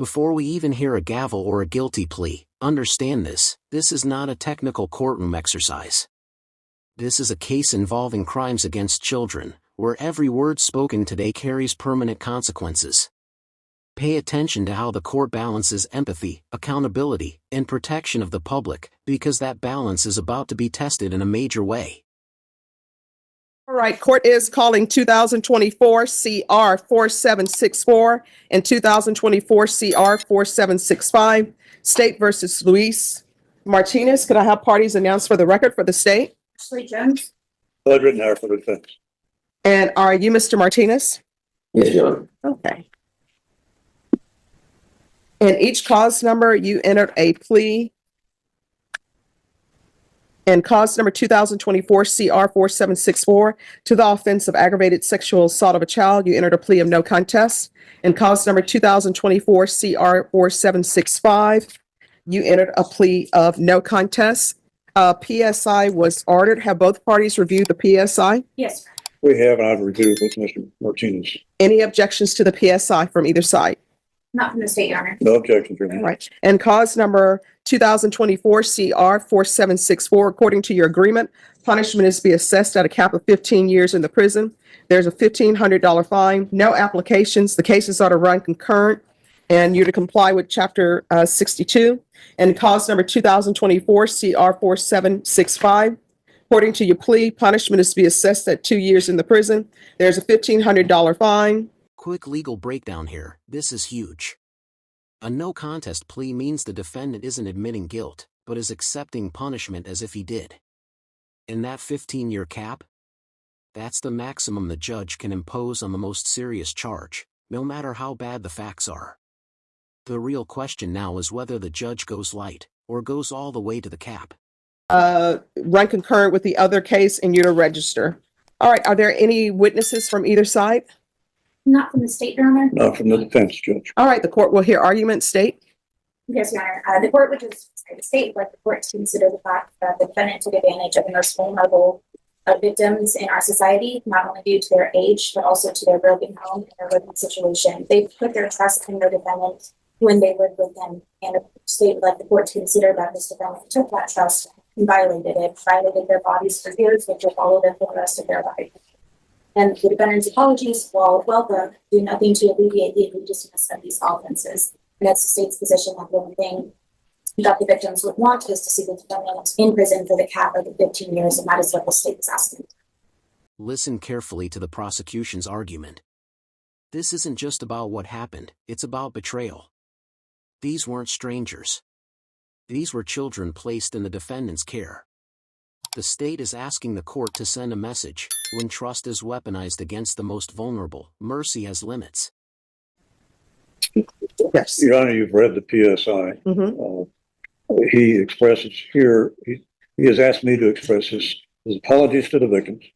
Before we even hear a gavel or a guilty plea, understand this: this is not a technical courtroom exercise. This is a case involving crimes against children, where every word spoken today carries permanent consequences. Pay attention to how the court balances empathy, accountability, and protection of the public, because that balance is about to be tested in a major way. All right, court is calling 2024 CR 4764 and 2024 CR 4765, State versus Luis Martinez. Could I have parties announced for the record for the state? Ashley Jones. Blood Rittenhour for the defense. And are you Mr. Martinez? Yes, Your Honor. Okay. In each cause number, you entered a plea. In cause number 2024 CR 4764 to the offense of aggravated sexual assault of a child, you entered a plea of no contest. In cause number 2024 CR 4765, you entered a plea of no contest. PSI was ordered. Have both parties reviewed the PSI? Yes. We have, and I've reviewed with Mr. Martinez. Any objections to the PSI from either side? Not from the state, Your Honor. No objections, Your Honor. Right. And cause number 2024 CR 4764, according to your agreement, punishment is to be assessed at a cap of 15 years in the prison. There's a $1,500 fine, no applications. The cases are to run concurrent, and you're to comply with Chapter 62. And cause number 2024 CR 4765, according to your plea, punishment is to be assessed at 2 years in the prison. There's a $1,500 fine. Quick legal breakdown here: this is huge. A no contest plea means the defendant isn't admitting guilt, but is accepting punishment as if he did. And that 15-year cap? That's the maximum the judge can impose on the most serious charge, no matter how bad the facts are. The real question now is whether the judge goes light, or goes all the way to the cap. Run concurrent with the other case, and you're to register. All right, are there any witnesses from either side? Not from the state, Your Honor. Not from the defense, Judge. All right, the court will hear argument. State. Yes, Your Honor. The court would just, the state would like the court to consider the fact that the defendant took advantage of the most vulnerable victims in our society, not only due to their age, but also to their broken home and their living situation. They put their trust in their defendant when they lived with them, and the state would like the court to consider that this defendant took that trust and violated their bodies for years, which will follow them for the rest of their life. And the defendant's apologies, while welcome, do nothing to alleviate the egregiousness of these offenses. And that's the state's position that the only thing that the victims would want is to see the defendant in prison for the cap of the 15 years, and that is what the state is asking. Listen carefully to the prosecution's argument. This isn't just about what happened, it's about betrayal. These weren't strangers. These were children placed in the defendant's care. The state is asking the court to send a message: when trust is weaponized against the most vulnerable, mercy has limits. Yes. Your Honor, you've read the PSI. He expresses here, he has asked me to express his apologies to the victims.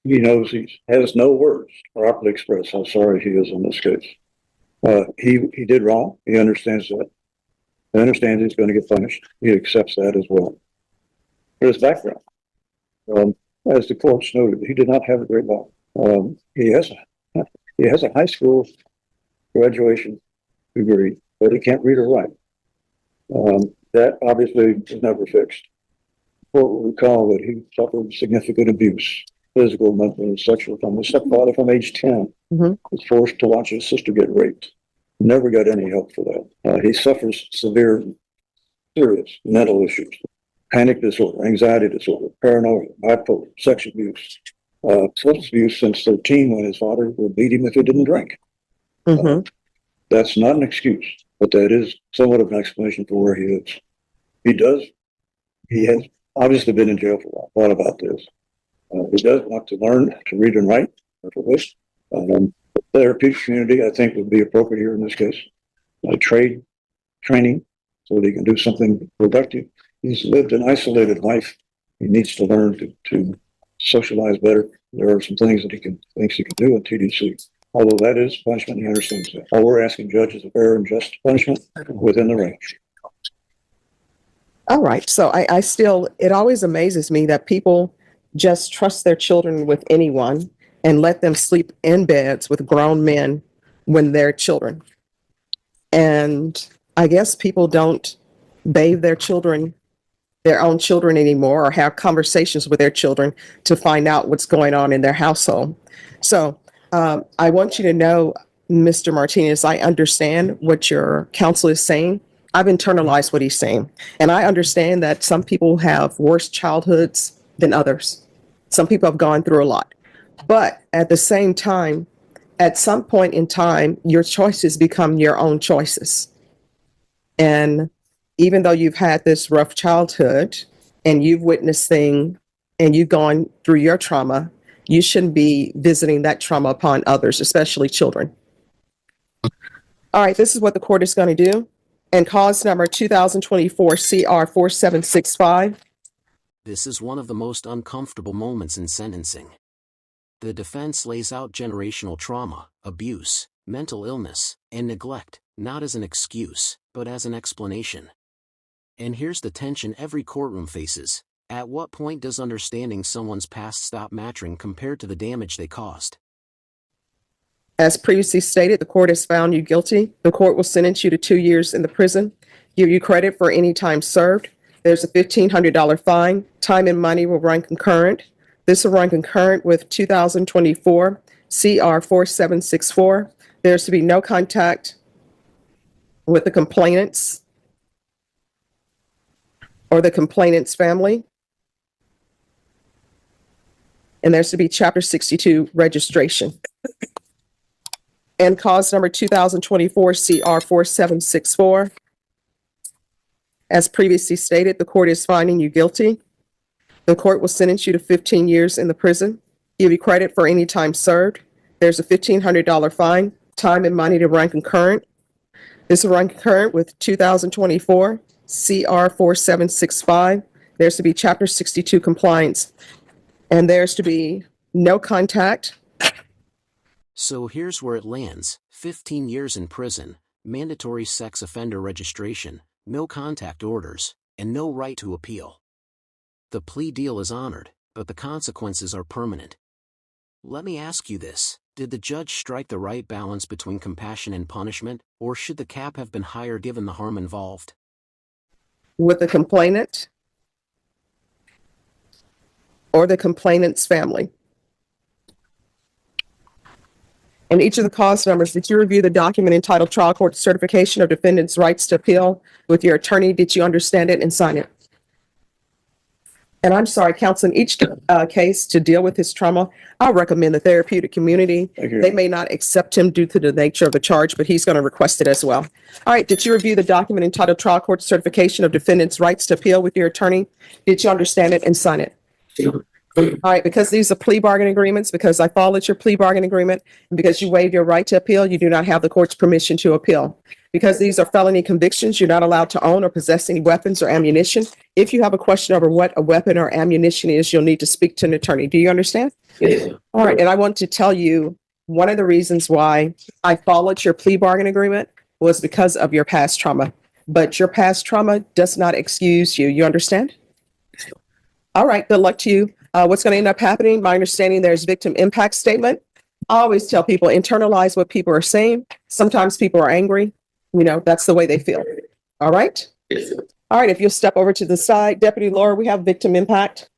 He knows he has no words to properly express how sorry he is in this case. He did wrong. He understands that. He understands he's going to get punished. He accepts that as well. For his background, as the courts noted, he did not have a great life. He has a high school graduation degree, but he can't read or write. That obviously is never fixed. The court will recall that he suffered significant abuse, physical, mental, and sexual, from his stepfather from age 10. Was forced to watch his sister get raped. Never got any help for that. He suffers severe, serious mental issues: panic disorder, anxiety disorder, paranoia, bipolar, sex abuse, substance abuse since 13, when his father would beat him if he didn't drink. That's not an excuse, but that is somewhat of an explanation for where he is. He has obviously been in jail for a while, thought about this. He does want to learn to read and write. The therapeutic community, I think, would be appropriate here in this case. Training, so that he can do something productive. He's lived an isolated life. He needs to learn to socialize better. There are some things that he thinks he can do in TDC. Although that is punishment, he understands that. All we're asking judges is a fair and just punishment within the range. All right. So I still, it always amazes me that people just trust their children with anyone and let them sleep in beds with grown men when they're children. And I guess people don't bathe their children, their own children anymore, or have conversations with their children to find out what's going on in their household. So I want you to know, Mr. Martinez, I understand what your counsel is saying. I've internalized what he's saying. And I understand that some people have worse childhoods than others. Some people have gone through a lot. But at the same time, at some point in time, your choices become your own choices. And even though you've had this rough childhood and you've witnessed things and you've gone through your trauma, you shouldn't be visiting that trauma upon others, especially children. All right, this is what the court is going to do. And cause number 2024 CR 4765. This is one of the most uncomfortable moments in sentencing. The defense lays out generational trauma, abuse, mental illness, and neglect, not as an excuse, but as an explanation. And here's the tension every courtroom faces. At what point does understanding someone's past stop mattering compared to the damage they caused? As previously stated, the court has found you guilty. The court will sentence you to 2 years in the prison, give you credit for any time served. There's a $1,500 fine. Time and money will run concurrent. This will run concurrent with 2024 CR 4764. There's to be no contact with the complainants or the complainant's family. And there's to be Chapter 62 registration. And cause number 2024 CR 4764. As previously stated, the court is finding you guilty. The court will sentence you to 15 years in the prison, give you credit for any time served. There's a $1,500 fine, time and money to run concurrent. This will run concurrent with 2024 CR 4765. There's to be Chapter 62 compliance, and there's to be no contact. So here's where it lands: 15 years in prison, mandatory sex offender registration, no contact orders, and no right to appeal. The plea deal is honored, but the consequences are permanent. Let me ask you this: did the judge strike the right balance between compassion and punishment, or should the cap have been higher given the harm involved? With the complainant or the complainant's family. And each of the cause numbers, did you review the document entitled Trial Court Certification of Defendant's Rights to Appeal with your attorney? Did you understand it and sign it? And I'm sorry, counsel, in each case to deal with his trauma, I recommend the therapeutic community. They may not accept him due to the nature of the charge, but he's going to request it as well. All right, did you review the document entitled Trial Court Certification of Defendant's Rights to Appeal with your attorney? Did you understand it and sign it? All right, because these are plea bargain agreements, because I followed your plea bargain agreement, and because you waived your right to appeal, you do not have the court's permission to appeal. Because these are felony convictions, you're not allowed to own or possess any weapons or ammunition. If you have a question over what a weapon or ammunition is, you'll need to speak to an attorney. Do you understand? Yes. All right, and I want to tell you, one of the reasons why I followed your plea bargain agreement was because of your past trauma. But your past trauma does not excuse you. You understand? All right, good luck to you. What's going to end up happening? My understanding, there's victim impact statement. I always tell people, internalize what people are saying. Sometimes people are angry. You know, that's the way they feel. All right. All right. If you'll step over to the side, Deputy Laura, we have victim impact.